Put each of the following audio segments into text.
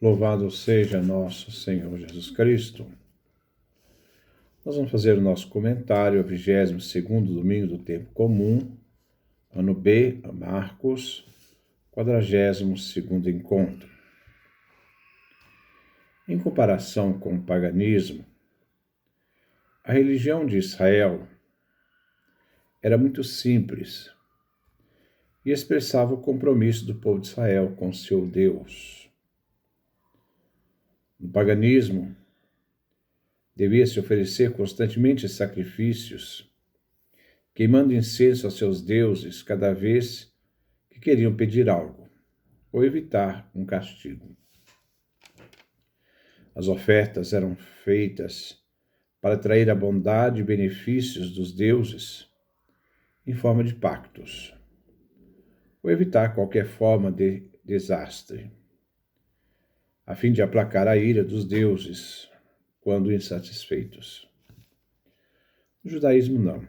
Louvado seja nosso Senhor Jesus Cristo. Nós vamos fazer o nosso comentário ao 22º domingo do tempo comum, ano B, a Marcos, 42º encontro. Em comparação com o paganismo, a religião de Israel era muito simples e expressava o compromisso do povo de Israel com seu Deus. No paganismo, devia-se oferecer constantemente sacrifícios, queimando incenso a seus deuses cada vez que queriam pedir algo, ou evitar um castigo. As ofertas eram feitas para atrair a bondade e benefícios dos deuses em forma de pactos, ou evitar qualquer forma de desastre, a fim de aplacar a ira dos deuses quando insatisfeitos. No judaísmo, não.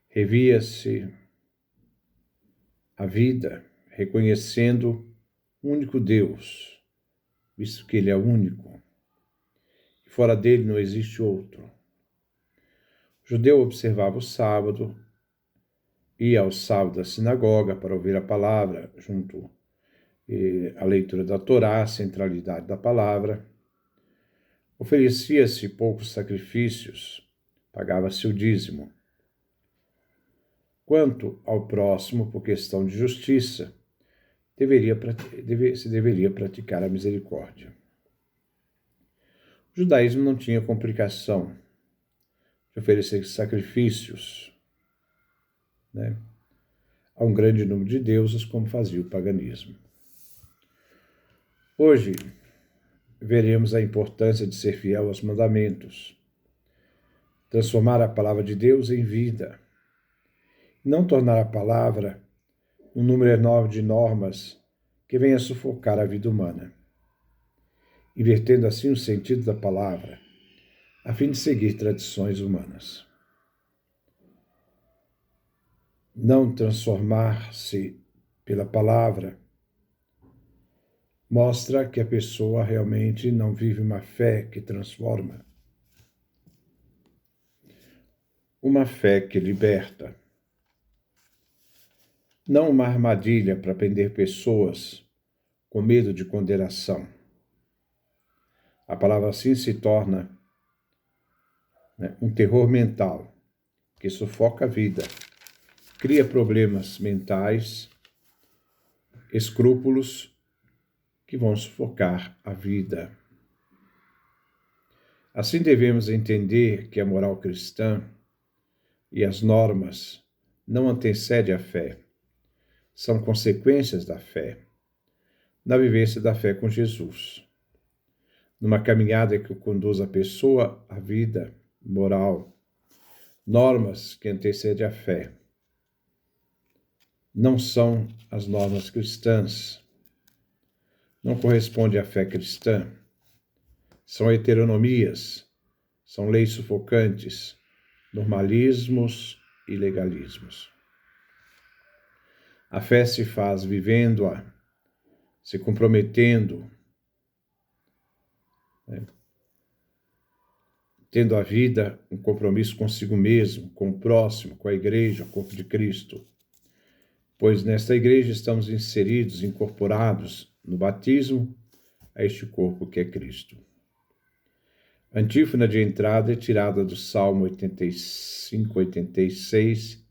Revia-se a vida reconhecendo o único Deus, visto que Ele é único, e fora dele não existe outro. O judeu observava o sábado, ia ao sábado à sinagoga para ouvir a palavra, junto à leitura da Torá, a centralidade da palavra. Oferecia-se poucos sacrifícios, pagava-se o dízimo. Quanto ao próximo, por questão de justiça, se deveria praticar a misericórdia. O judaísmo não tinha complicação de oferecer sacrifícios, a um grande número de deuses, como fazia o paganismo. Hoje, veremos a importância de ser fiel aos mandamentos, transformar a palavra de Deus em vida, e não tornar a palavra um número enorme de normas que venha sufocar a vida humana, invertendo assim o sentido da palavra, a fim de seguir tradições humanas. Não transformar-se pela palavra mostra que a pessoa realmente não vive uma fé que transforma, uma fé que liberta. Não uma armadilha para prender pessoas com medo de condenação. A palavra assim se torna um terror mental que sufoca a vida, cria problemas mentais, escrúpulos que vão sufocar a vida. Assim devemos entender que a moral cristã e as normas não antecedem a fé, são consequências da fé, na vivência da fé com Jesus, numa caminhada que conduz a pessoa à vida moral, normas que antecedem a fé. Não são as normas cristãs, não corresponde à fé cristã, são heteronomias, são leis sufocantes, normalismos e legalismos. A fé se faz vivendo-a, se comprometendo, tendo a vida um compromisso consigo mesmo, com o próximo, com a igreja, o corpo de Cristo. Pois nesta igreja estamos inseridos, incorporados no batismo a este corpo que é Cristo. A antífona de entrada é tirada do Salmo 85, 86,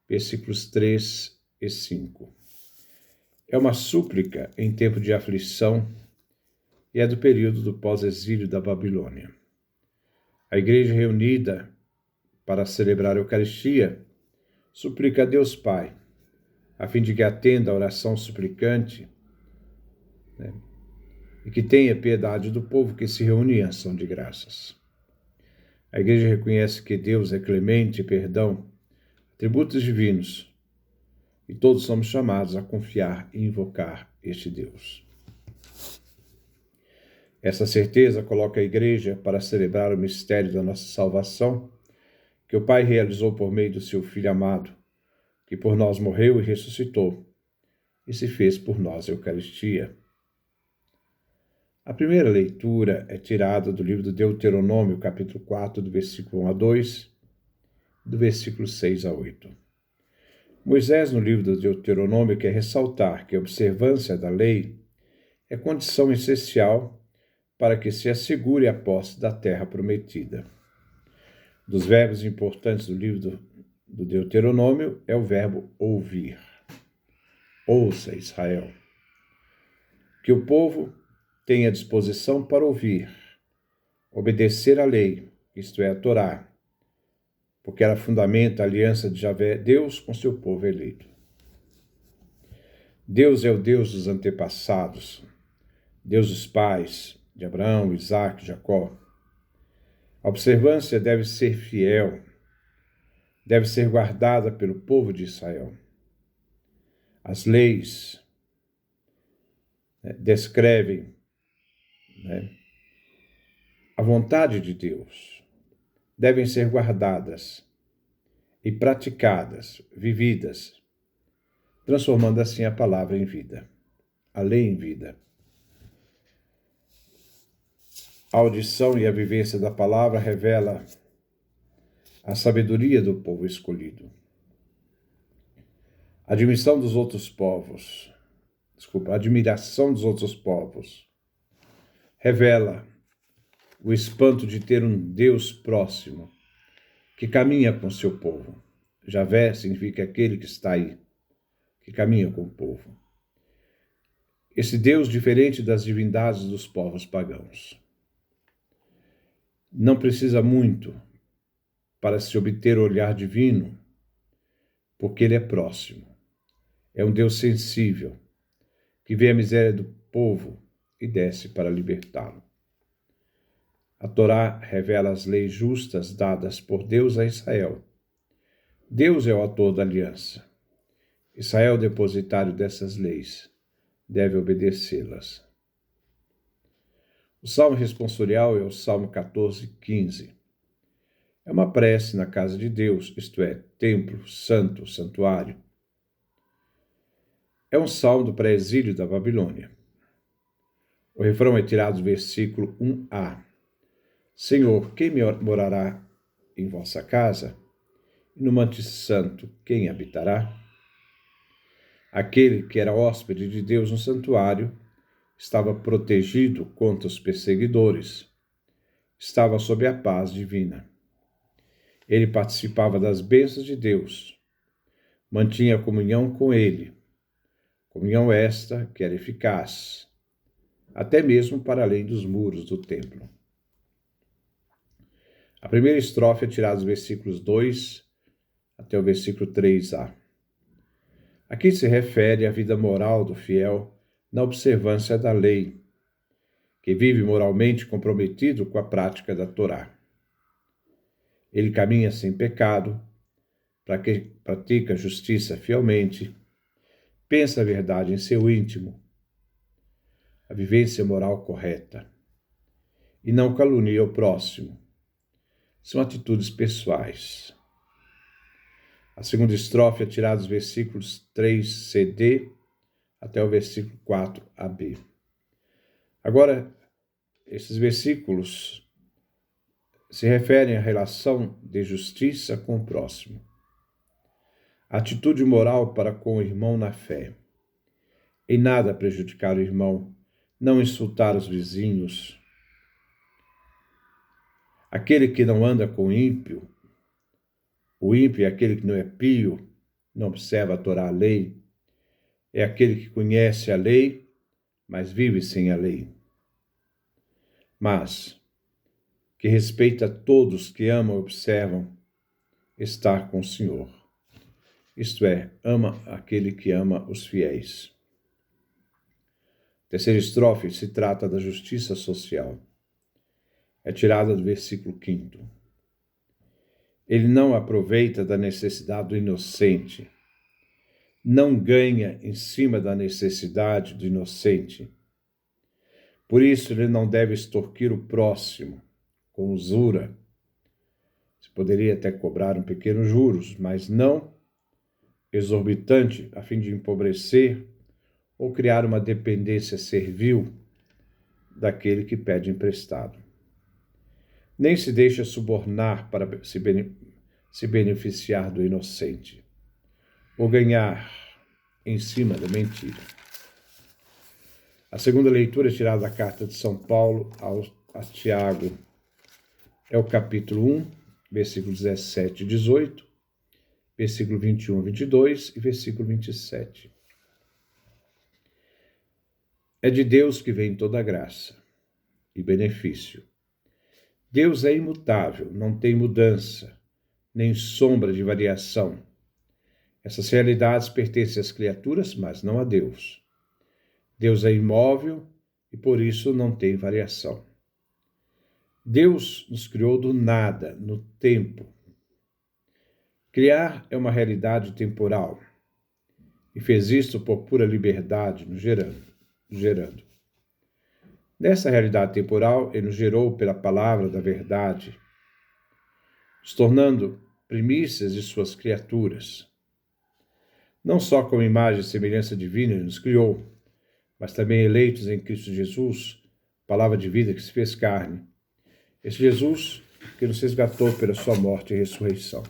versículos 3 e 5. É uma súplica em tempo de aflição e é do período do pós-exílio da Babilônia. A igreja reunida para celebrar a Eucaristia suplica a Deus Pai, a fim de que atenda a oração suplicante, e que tenha piedade do povo que se reúne em ação de graças. A igreja reconhece que Deus é clemente e perdão, atributos divinos, e todos somos chamados a confiar e invocar este Deus. Essa certeza coloca a igreja para celebrar o mistério da nossa salvação, que o Pai realizou por meio do seu Filho amado, que por nós morreu e ressuscitou, e se fez por nós a Eucaristia. A primeira leitura é tirada do livro de Deuteronômio, capítulo 4, do versículo 1 a 2, do versículo 6 a 8. Moisés, no livro do Deuteronômio, quer ressaltar que a observância da lei é condição essencial para que se assegure a posse da terra prometida. Dos verbos importantes do livro do Deuteronômio é o verbo ouvir. Ouça, Israel. Que o povo tenha disposição para ouvir, obedecer à lei, isto é, a Torá, porque ela fundamenta a aliança de Javé, Deus, com seu povo eleito. Deus é o Deus dos antepassados, Deus dos pais, de Abraão, Isaque, Jacó. A observância deve ser fiel, deve ser guardada pelo povo de Israel. As leis descrevem a vontade de Deus, devem ser guardadas e praticadas, vividas, transformando assim a palavra em vida, a lei em vida. A audição e a vivência da palavra revela a sabedoria do povo escolhido. A admiração dos outros povos revela o espanto de ter um Deus próximo que caminha com seu povo. Javé significa aquele que está aí, que caminha com o povo. Esse Deus diferente das divindades dos povos pagãos. Não precisa muito para se obter o olhar divino, porque ele é próximo. É um Deus sensível, que vê a miséria do povo e desce para libertá-lo. A Torá revela as leis justas dadas por Deus a Israel. Deus é o autor da aliança. Israel, o depositário dessas leis, deve obedecê-las. O salmo responsorial é o Salmo 14:15. É uma prece na casa de Deus, isto é, templo, santo, santuário. É um salmo do pré-exílio da Babilônia. O refrão é tirado do versículo 1a. Senhor, quem morará em vossa casa? E no Monte Santo, quem habitará? Aquele que era hóspede de Deus no santuário estava protegido contra os perseguidores, estava sob a paz divina. Ele participava das bênçãos de Deus, mantinha comunhão com ele, comunhão esta que era eficaz, até mesmo para além dos muros do templo. A primeira estrofe é tirada dos versículos 2 até o versículo 3a. Aqui se refere à vida moral do fiel na observância da lei, que vive moralmente comprometido com a prática da Torá. Ele caminha sem pecado, pratica a justiça fielmente, pensa a verdade em seu íntimo, a vivência moral correta, e não calunia o próximo. São atitudes pessoais. A segunda estrofe é tirada dos versículos 3cd até o versículo 4ab. Agora, esses versículos se referem à relação de justiça com o próximo. A atitude moral para com o irmão na fé. Em nada prejudicar o irmão, não insultar os vizinhos. Aquele que não anda com o ímpio é aquele que não é pio, não observa a Torá, a lei. É aquele que conhece a lei, mas vive sem a lei. Mas que respeita todos que amam e observam estar com o Senhor. Isto é, ama aquele que ama os fiéis. Terceira estrofe se trata da justiça social. É tirada do versículo 5º. Ele não aproveita da necessidade do inocente. Não ganha em cima da necessidade do inocente. Por isso, ele não deve extorquir o próximo com usura. Se poderia até cobrar um pequeno juros, mas não exorbitante, a fim de empobrecer ou criar uma dependência servil daquele que pede emprestado. Nem se deixa subornar para se beneficiar do inocente, ou ganhar em cima da mentira. A segunda leitura tirada da carta de São Paulo a Tiago é o capítulo 1, versículo 17 e 18, versículo 21 a 22 e versículo 27. É de Deus que vem toda a graça e benefício. Deus é imutável, não tem mudança, nem sombra de variação. Essas realidades pertencem às criaturas, mas não a Deus. Deus é imóvel e por isso não tem variação. Deus nos criou do nada, no tempo. Criar é uma realidade temporal e fez isto por pura liberdade, nos gerando. Nessa realidade temporal, ele nos gerou pela palavra da verdade, nos tornando primícias de suas criaturas. Não só com imagem e semelhança divina ele nos criou, mas também eleitos em Cristo Jesus, palavra de vida que se fez carne. Esse Jesus que nos resgatou pela sua morte e ressurreição.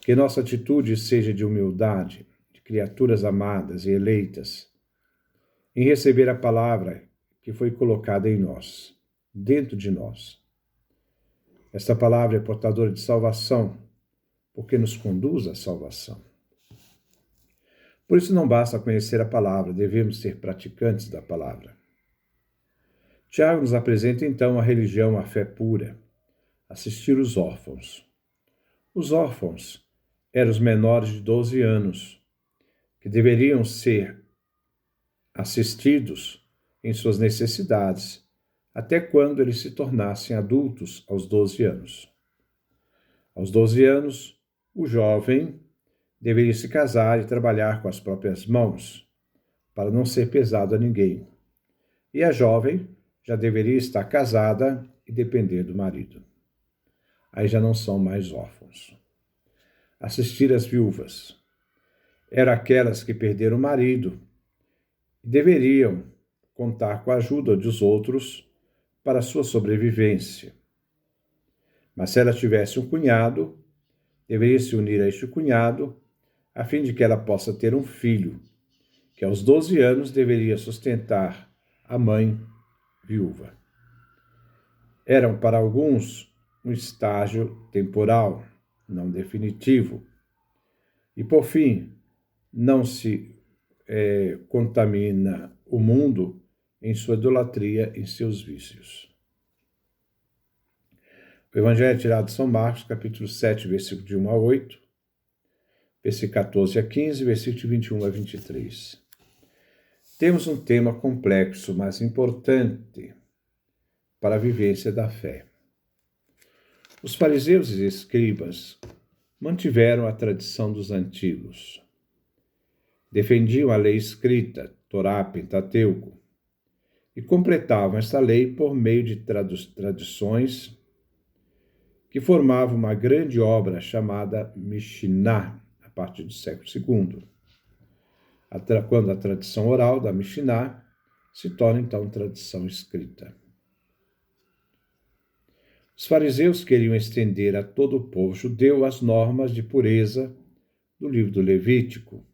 Que nossa atitude seja de humildade, de criaturas amadas e eleitas, em receber a palavra que foi colocada em nós, dentro de nós. Esta palavra é portadora de salvação, porque nos conduz à salvação. Por isso não basta conhecer a palavra, devemos ser praticantes da palavra. Tiago nos apresenta então a religião, a fé pura, assistir os órfãos. Os órfãos eram os menores de 12 anos, que deveriam ser assistidos em suas necessidades, até quando eles se tornassem adultos aos 12 anos. Aos 12 anos, o jovem deveria se casar e trabalhar com as próprias mãos, para não ser pesado a ninguém. E a jovem já deveria estar casada e depender do marido. Aí já não são mais órfãos. Assistir as viúvas. Eram aquelas que perderam o marido e deveriam contar com a ajuda dos outros para a sua sobrevivência. Mas se ela tivesse um cunhado, deveria se unir a este cunhado, a fim de que ela possa ter um filho, que aos 12 anos deveria sustentar a mãe viúva. Eram para alguns um estágio temporal, não definitivo. E por fim, não se contamina o mundo em sua idolatria, em seus vícios. O Evangelho é tirado de São Marcos, capítulo 7, versículo de 1 a 8, versículo 14 a 15, versículo de 21 a 23. Temos um tema complexo, mas importante para a vivência da fé. Os fariseus e escribas mantiveram a tradição dos antigos. Defendiam a lei escrita, Torá, Pentateuco, e completavam esta lei por meio de tradições que formavam uma grande obra chamada Mishnah, a partir do século II, quando a tradição oral da Mishnah se torna então tradição escrita. Os fariseus queriam estender a todo o povo judeu as normas de pureza do livro do Levítico,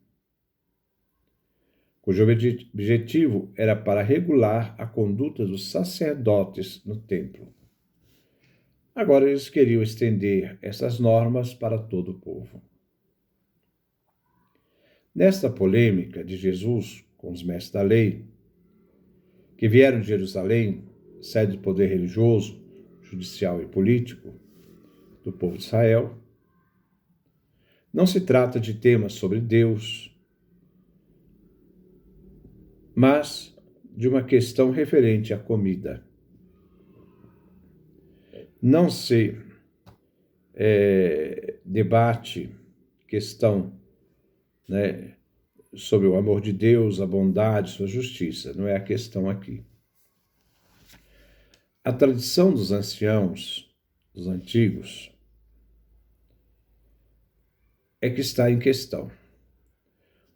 cujo objetivo era para regular a conduta dos sacerdotes no templo. Agora eles queriam estender essas normas para todo o povo. Nesta polêmica de Jesus com os mestres da lei, que vieram de Jerusalém, sede do poder religioso, judicial e político do povo de Israel, não se trata de temas sobre Deus, mas de uma questão referente à comida. Não se debate questão sobre o amor de Deus, a bondade, sua justiça. Não é a questão aqui. A tradição dos anciãos, dos antigos, é que está em questão.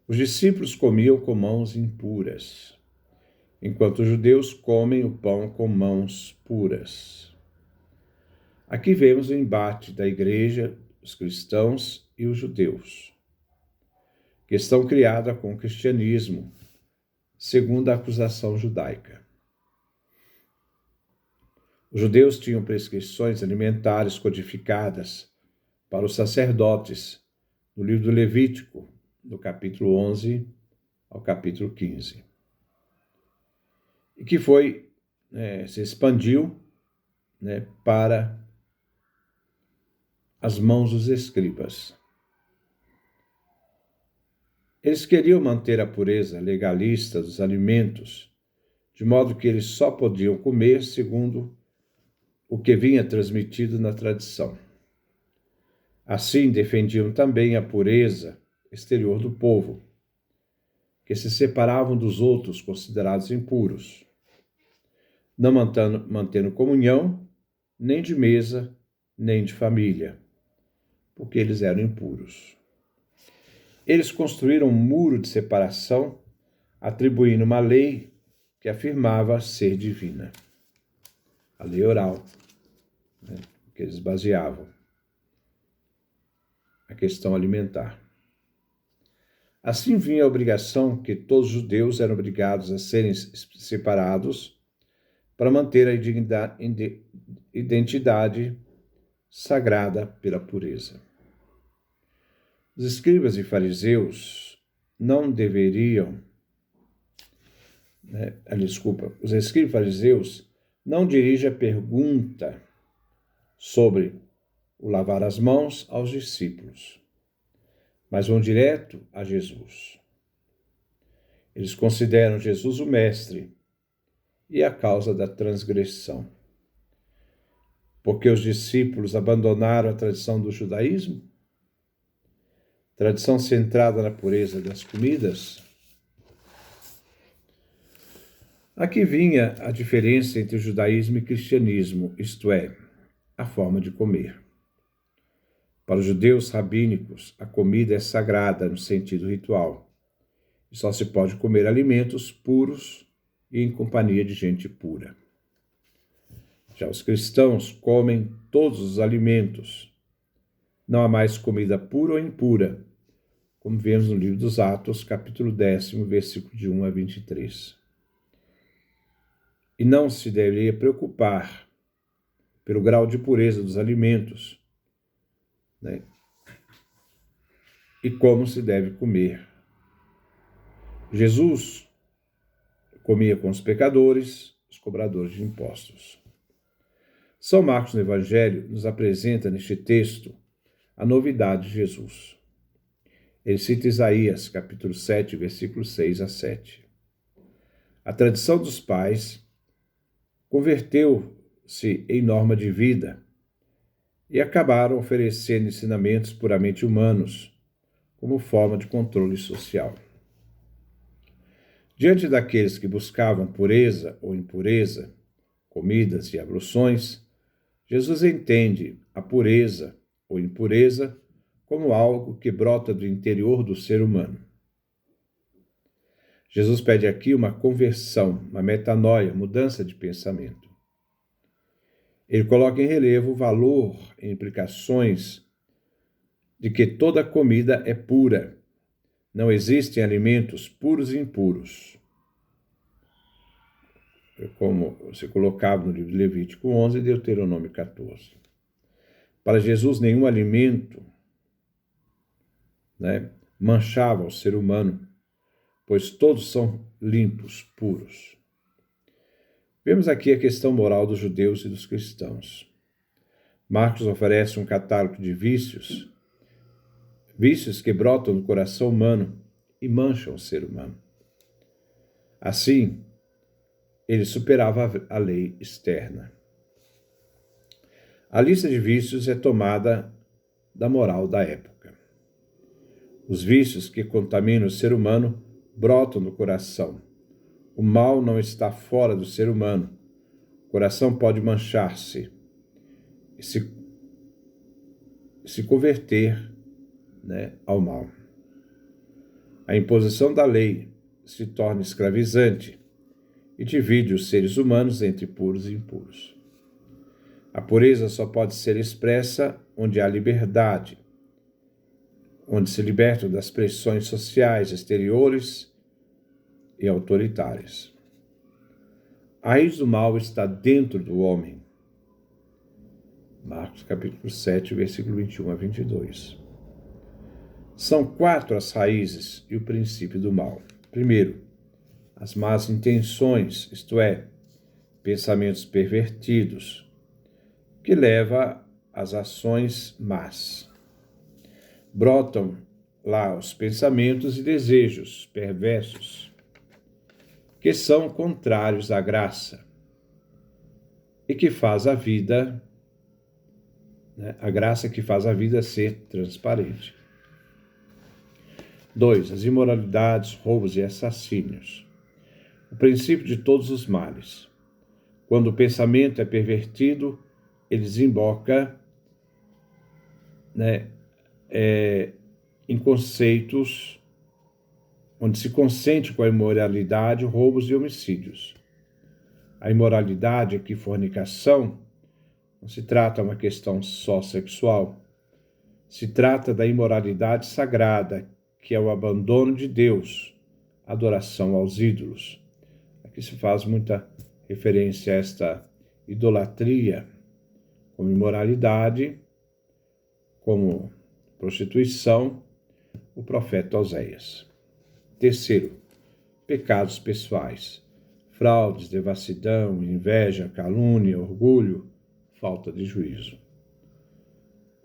Os discípulos comiam com mãos impuras enquanto os judeus comem o pão com mãos puras. Aqui vemos o embate da igreja, os cristãos e os judeus, questão criada com o cristianismo, segundo a acusação judaica. Os judeus tinham prescrições alimentares codificadas para os sacerdotes no livro do Levítico, do capítulo 11 ao capítulo 15. E que se expandiu para as mãos dos escribas. Eles queriam manter a pureza legalista dos alimentos, de modo que eles só podiam comer segundo o que vinha transmitido na tradição. Assim, defendiam também a pureza exterior do povo, que se separavam dos outros considerados impuros, não mantendo comunhão, nem de mesa, nem de família, porque eles eram impuros. Eles construíram um muro de separação, atribuindo uma lei que afirmava ser divina. A lei oral, que eles baseavam a questão alimentar. Assim vinha a obrigação que todos os judeus eram obrigados a serem separados para manter a identidade sagrada pela pureza. Os escribas e fariseus não deveriam, os escribas e fariseus não dirigem a pergunta sobre o lavar as mãos aos discípulos, mas vão direto a Jesus. Eles consideram Jesus o mestre e a causa da transgressão, porque os discípulos abandonaram a tradição do judaísmo, tradição centrada na pureza das comidas. Aqui vinha a diferença entre o judaísmo e o cristianismo, isto é, a forma de comer. Para os judeus rabínicos, a comida é sagrada no sentido ritual, e só se pode comer alimentos puros e em companhia de gente pura. Já os cristãos comem todos os alimentos. Não há mais comida pura ou impura, como vemos no livro dos Atos, capítulo 10, versículo de 1 a 23. E não se deveria preocupar pelo grau de pureza dos alimentos, e como se deve comer. Jesus comia com os pecadores, os cobradores de impostos. São Marcos no Evangelho nos apresenta neste texto a novidade de Jesus. Ele cita Isaías, capítulo 7, versículos 6 a 7. A tradição dos pais converteu-se em norma de vida e acabaram oferecendo ensinamentos puramente humanos como forma de controle social. Diante daqueles que buscavam pureza ou impureza, comidas e abluções, Jesus entende a pureza ou impureza como algo que brota do interior do ser humano. Jesus pede aqui uma conversão, uma metanoia, mudança de pensamento. Ele coloca em relevo o valor e implicações de que toda comida é pura. Não existem alimentos puros e impuros. Como você colocava no livro de Levítico 11 e Deuteronômio 14. Para Jesus, nenhum alimento manchava o ser humano, pois todos são limpos, puros. Vemos aqui a questão moral dos judeus e dos cristãos. Marcos oferece um catálogo de vícios que brotam do coração humano e mancham o ser humano. Assim, ele superava a lei externa. A lista de vícios é tomada da moral da época. Os vícios que contaminam o ser humano brotam do coração. O mal não está fora do ser humano. O coração pode manchar-se e se converter ao mal. A imposição da lei se torna escravizante e divide os seres humanos entre puros e impuros. A pureza só pode ser expressa onde há liberdade, onde se libertam das pressões sociais exteriores e autoritárias. A raiz do mal está dentro do homem. Marcos capítulo 7, versículo 21 a 22. São 4 as raízes e o princípio do mal. Primeiro, as más intenções, isto é, pensamentos pervertidos, que leva às ações más. Brotam lá os pensamentos e desejos perversos, que são contrários à graça e que faz a vida, a graça que faz a vida ser transparente. 2. As imoralidades, roubos e assassínios. O princípio de todos os males. Quando o pensamento é pervertido, ele desemboca em conceitos onde se consente com a imoralidade, roubos e homicídios. A imoralidade, aqui fornicação, não se trata de uma questão só sexual. Se trata da imoralidade sagrada, que é o abandono de Deus, adoração aos ídolos. Aqui se faz muita referência a esta idolatria como imoralidade, como prostituição, o profeta Oséias. Terceiro, pecados pessoais, fraudes, devassidão, inveja, calúnia, orgulho, falta de juízo.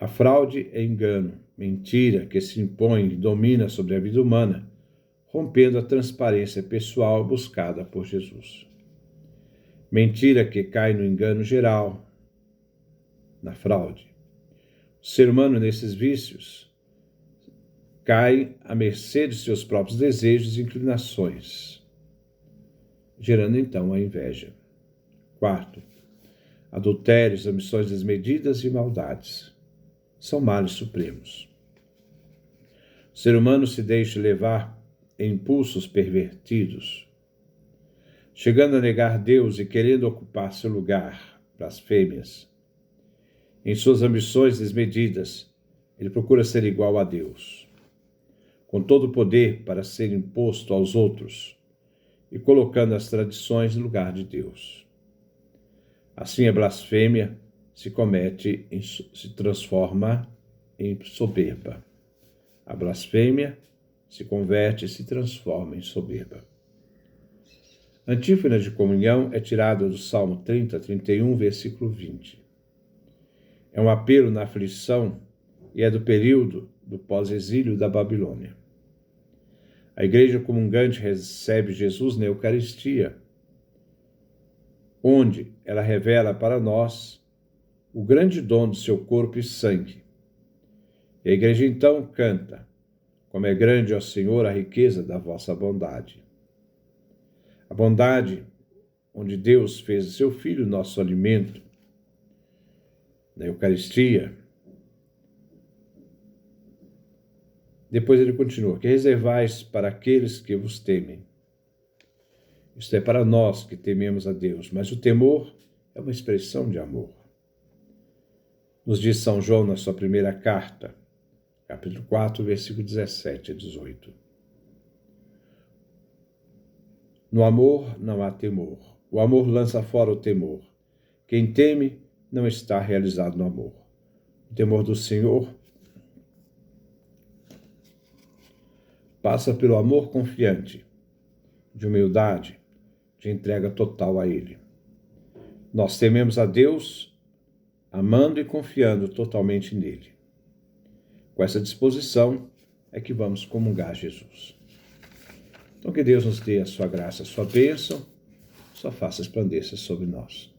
A fraude é engano, mentira que se impõe e domina sobre a vida humana, rompendo a transparência pessoal buscada por Jesus. Mentira que cai no engano geral, na fraude. O ser humano, nesses vícios, cai à mercê de seus próprios desejos e inclinações, gerando então a inveja. Quarto, adultérios, ambições desmedidas e maldades são males supremos. O ser humano se deixa levar em impulsos pervertidos, chegando a negar Deus e querendo ocupar seu lugar, blasfêmias. Em suas ambições desmedidas, ele procura ser igual a Deus, com todo o poder para ser imposto aos outros e colocando as tradições no lugar de Deus. Assim, a blasfêmia se transforma em soberba. A blasfêmia se converte e se transforma em soberba. A antífona de comunhão é tirada do Salmo 30, 31, versículo 20. É um apelo na aflição e é do período do pós-exílio da Babilônia. A igreja comungante recebe Jesus na Eucaristia, onde ela revela para nós o grande dom do seu corpo e sangue. E a igreja então canta: como é grande, ó Senhor, a riqueza da vossa bondade. A bondade onde Deus fez o seu Filho nosso alimento, na Eucaristia. Depois ele continua: que reservais para aqueles que vos temem. Isto é para nós que tememos a Deus, mas o temor é uma expressão de amor. Nos diz São João na sua primeira carta, capítulo 4, versículo 17 a 18. No amor não há temor. O amor lança fora o temor. Quem teme não está realizado no amor. O temor do Senhor passa pelo amor confiante, de humildade, de entrega total a Ele. Nós tememos a Deus, amando e confiando totalmente nele. Com essa disposição é que vamos comungar Jesus. Então que Deus nos dê a sua graça, a sua bênção, sua face resplandeça sobre nós.